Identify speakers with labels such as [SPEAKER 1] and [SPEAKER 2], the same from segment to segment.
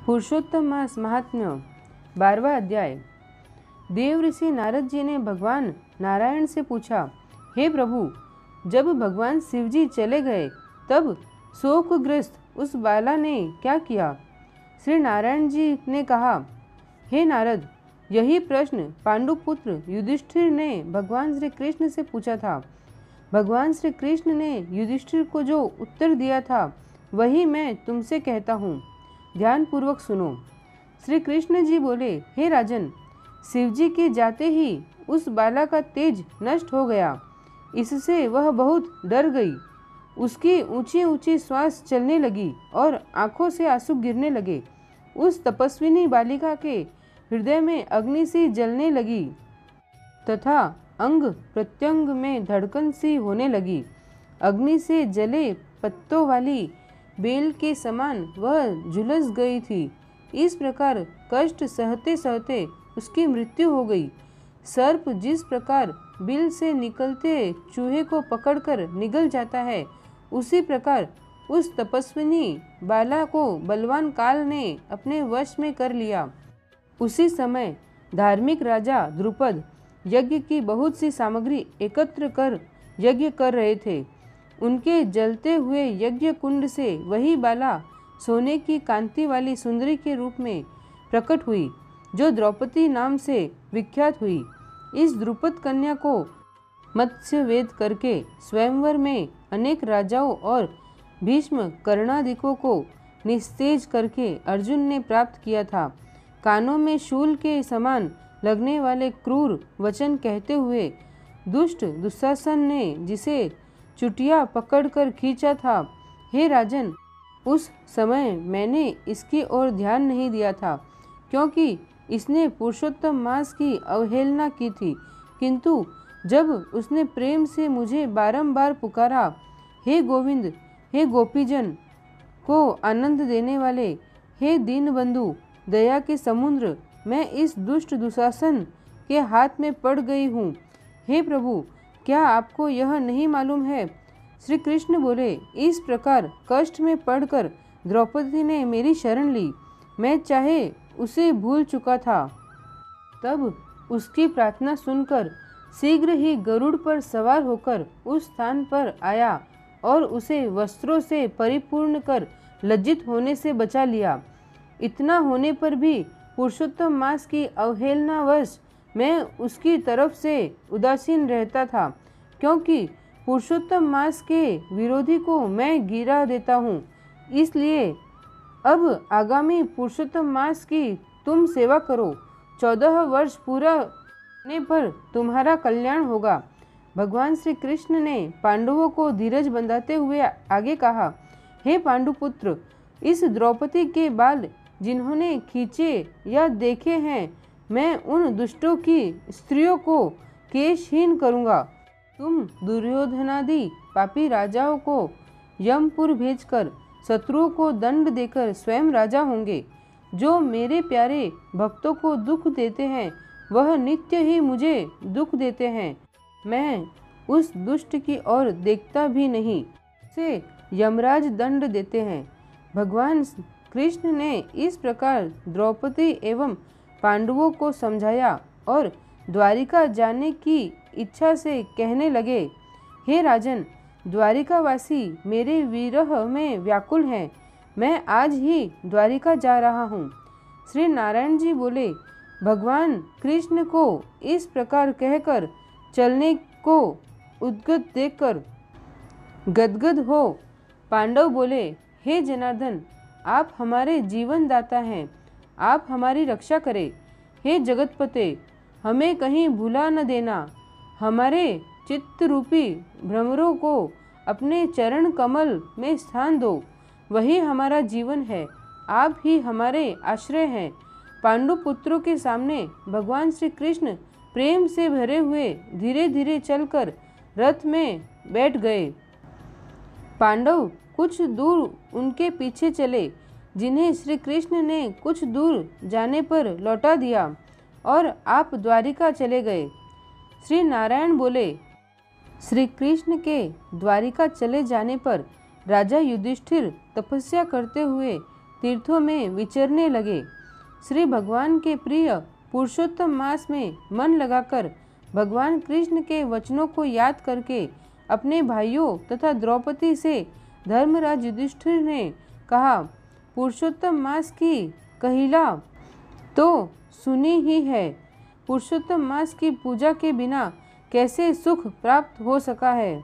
[SPEAKER 1] पुरुषोत्तम मास महात्म्य 12वां अध्याय। देव ऋषि नारद जी ने भगवान नारायण से पूछा, हे प्रभु, जब भगवान शिव जी चले गए तब शोकग्रस्त उस बाला ने क्या किया? श्री नारायण जी ने कहा, हे नारद, यही प्रश्न पांडुपुत्र युधिष्ठिर ने भगवान श्री कृष्ण से पूछा था। भगवान श्री कृष्ण ने युधिष्ठिर को जो उत्तर दिया था वही मैं तुमसे कहता हूँ, ध्यान पूर्वक सुनो। श्री कृष्ण जी बोले, हे राजन, शिव जी के जाते ही उस बाला का तेज नष्ट हो गया। इससे वह बहुत डर गई। उसकी ऊंची ऊंची श्वास चलने लगी और आंखों से आंसू गिरने लगे। उस तपस्विनी बालिका के हृदय में अग्नि सी जलने लगी तथा अंग प्रत्यंग में धड़कन सी होने लगी। अग्नि से जले पत्तों वाली बेल के समान वह झुलस गई थी। इस प्रकार कष्ट सहते सहते उसकी मृत्यु हो गई। सर्प जिस प्रकार बिल से निकलते चूहे को पकड़कर निगल जाता है, उसी प्रकार उस तपस्विनी बाला को बलवान काल ने अपने वश में कर लिया। उसी समय धार्मिक राजा द्रुपद यज्ञ की बहुत सी सामग्री एकत्र कर यज्ञ कर रहे थे। उनके जलते हुए यज्ञ कुंड से वही बाला सोने की कांति वाली सुंदरी के रूप में प्रकट हुई, जो द्रौपदी नाम से विख्यात हुई। इस द्रुपद कन्या को मत्स्य वेद करके स्वयंवर में अनेक राजाओं और भीष्म कर्णादिकों को निस्तेज करके अर्जुन ने प्राप्त किया था। कानों में शूल के समान लगने वाले क्रूर वचन कहते हुए दुष्ट दुशासन ने जिसे चुटिया पकड़कर खींचा था, हे राजन, उस समय मैंने इसकी ओर ध्यान नहीं दिया था, क्योंकि इसने पुरुषोत्तम मास की अवहेलना की थी। किंतु जब उसने प्रेम से मुझे बारंबार पुकारा, हे गोविंद, हे गोपीजन को आनंद देने वाले, हे दीनबंधु, दया के समुद्र, मैं इस दुष्ट दुशासन के हाथ में पड़ गई हूँ। हे प्रभु, क्या आपको यह नहीं मालूम है? श्री कृष्ण बोले, इस प्रकार कष्ट में पड़कर द्रौपदी ने मेरी शरण ली। मैं चाहे उसे भूल चुका था। तब उसकी प्रार्थना सुनकर शीघ्र ही गरुड़ पर सवार होकर उस स्थान पर आया और उसे वस्त्रों से परिपूर्ण कर लज्जित होने से बचा लिया। इतना होने पर भी पुरुषोत्तम मास की अवहेलनावश मैं उसकी तरफ से उदासीन रहता था, क्योंकि पुरुषोत्तम मास के विरोधी को मैं गिरा देता हूँ। इसलिए अब आगामी पुरुषोत्तम मास की तुम सेवा करो। 14 वर्ष पूरा होने पर तुम्हारा कल्याण होगा। भगवान श्री कृष्ण ने पांडवों को धीरज बंधाते हुए आगे कहा, हे पांडुपुत्र, इस द्रौपदी के बाल जिन्होंने खींचे या देखे हैं, मैं उन दुष्टों की स्त्रियों को केशहीन करूँगा। तुम दुर्योधनादि पापी राजाओं को यमपुर भेजकर शत्रुओं को दंड देकर स्वयं राजा होंगे। जो मेरे प्यारे भक्तों को दुख देते हैं, वह नित्य ही मुझे दुख देते हैं। मैं उस दुष्ट की ओर देखता भी नहीं, उसे यमराज दंड देते हैं। भगवान कृष्ण ने इस प्रकार द्रौपदी एवं पांडवों को समझाया और द्वारिका जाने की इच्छा से कहने लगे, हे राजन, द्वारिकावासी मेरे विरह में व्याकुल हैं। मैं आज ही द्वारिका जा रहा हूँ। श्री नारायण जी बोले, भगवान कृष्ण को इस प्रकार कहकर चलने को उद्गत देखकर गदगद हो पांडव बोले, हे जनार्दन, आप हमारे जीवन दाता हैं, आप हमारी रक्षा करें। हे जगतपते, हमें कहीं भुला न देना। हमारे चित्त रूपी भ्रमरों को अपने चरण कमल में स्थान दो, वही हमारा जीवन है। आप ही हमारे आश्रय हैं। पांडुपुत्रों के सामने भगवान श्री कृष्ण प्रेम से भरे हुए धीरे धीरे चलकर रथ में बैठ गए। पांडव कुछ दूर उनके पीछे चले, जिन्हें श्री कृष्ण ने कुछ दूर जाने पर लौटा दिया और आप द्वारिका चले गए। श्री नारायण बोले, श्री कृष्ण के द्वारिका चले जाने पर राजा युधिष्ठिर तपस्या करते हुए तीर्थों में विचरने लगे। श्री भगवान के प्रिय पुरुषोत्तम मास में मन लगाकर भगवान कृष्ण के वचनों को याद करके अपने भाइयों तथा द्रौपदी से धर्मराज युधिष्ठिर ने कहा, पुरुषोत्तम मास की कहिला तो सुनी ही है। पुरुषोत्तम मास की पूजा के बिना कैसे सुख प्राप्त हो सका है।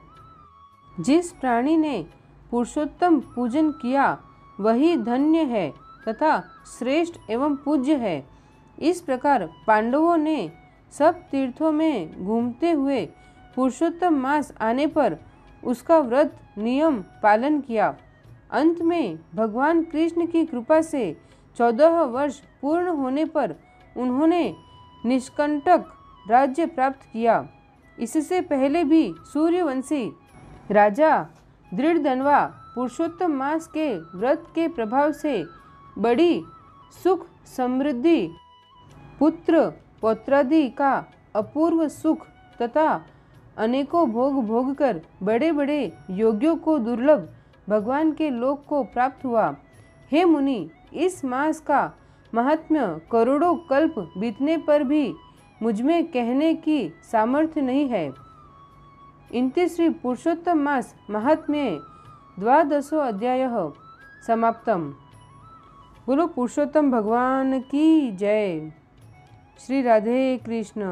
[SPEAKER 1] जिस प्राणी ने पुरुषोत्तम पूजन किया वही धन्य है तथा श्रेष्ठ एवं पूज्य है। इस प्रकार पांडवों ने सब तीर्थों में घूमते हुए पुरुषोत्तम मास आने पर उसका व्रत नियम पालन किया। अंत में भगवान कृष्ण की कृपा से 14 वर्ष पूर्ण होने पर उन्होंने निष्कंटक राज्य प्राप्त किया। इससे पहले भी सूर्यवंशी राजा दृढ़धनवा पुरुषोत्तम मास के व्रत के प्रभाव से बड़ी सुख समृद्धि, पुत्र पौत्रादि का अपूर्व सुख तथा अनेकों भोग भोग कर बड़े बड़े योगियों को दुर्लभ भगवान के लोक को प्राप्त हुआ। हे मुनि, इस मास का महात्म्य करोड़ों कल्प बीतने पर भी मुझमें कहने की सामर्थ्य नहीं है। इनते श्री पुरुषोत्तम मास महात्म्ये 12 अध्यायः समाप्तम। बोलो पुरुषोत्तम भगवान की जय। श्री राधे कृष्ण।